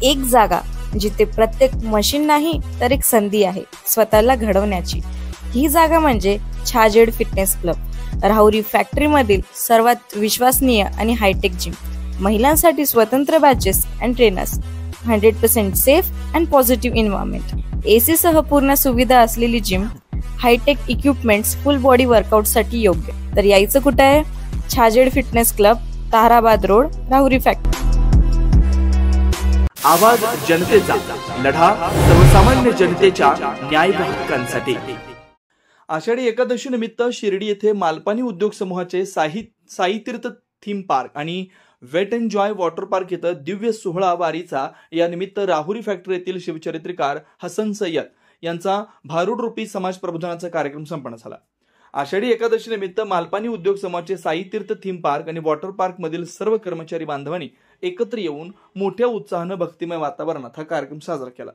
एक जागा जिथे प्रत्येक मशीन नाही तर एक संधी आहे स्वतःला घडवण्याची। ही जागा म्हणजे Chhajed fitness club, Rahuri factory मधील सर्वात विश्वसनीय आणि हायटेक जिम। महिलांसाठी स्वतंत्र batches and trainers, 100% safe and positive environment, AC सह पूर्ण सुविधा असलेली gym, hi tech equipments, full body workout साठी योग्य। तर यायचं कुठे आहे? Chhajed fitness club, Tarabad road, Rahuri factory. आवाज जनतेचा, लढा सर्वसामान्य जनतेच्या न्याय व हक्कांसाठी। आषाढी एकादशी निमित्त शिर्डी येथे मालपानी उद्योग समूहाचे साई तीर्थ थीम पार्क आणि wet and joy water park इथं दिव्य सोहळा वारीचा या निमित्त राहुरी फॅक्टरी येथील शिवचरित्रकार हसन सय्यद यांचा भारूड रूपी समाज प्रबोधनाचा कार्यक्रम संपन्न झाला। आषाढी एकादशी निमित्त मालपानी उद्योग समूहाचे साई तीर्थ थीम पार्क आणि वॉटर पार्क मधील सर्व कर्मचारी बांधवांनी एकत्र येऊन मोठ्या उत्साहाने भक्तिमय वातावरणात हा कार्यक्रम साजरा केला।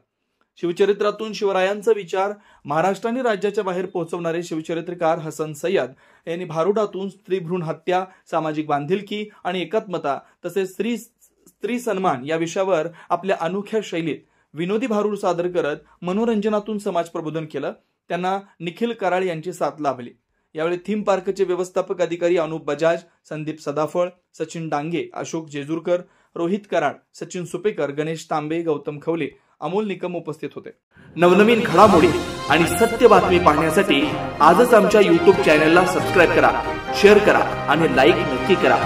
शिवचरित्रातून शिवरायांचा विचार महाराष्ट्र आणि राज्याच्या बाहेर पोहोचवणारे शिवचरित्रकार हसन सय्यद यांनी भारुडातून स्त्री भ्रूण हत्या, सामाजिक बांधिलकी आणि एकात्मता तसेच स्त्री सन्मान या विषयावर आपल्या अनोख्या शैलीत विनोदी भारूड सादर करत मनोरंजनातून समाज प्रबोधन केलं। त्यांना निखिल कराळ यांची साथ लाभली। यावेळी थीम पार्कचे व्यवस्थापक अधिकारी अनुप बजाज, संदीप सदाफळ, सचिन डांगे, अशोक जेजूरकर, रोहित कराड, सचिन सुपेकर, गणेश तांबे, गौतम खवले, अमोल निकम उपस्थित होते। नवनवीन घडामोडी आणि सत्य बातमी पाहण्यासाठी आजच आमच्या YouTube चॅनलला सबस्क्राइब करा, शेअर करा आणि लाईक नक्की करा।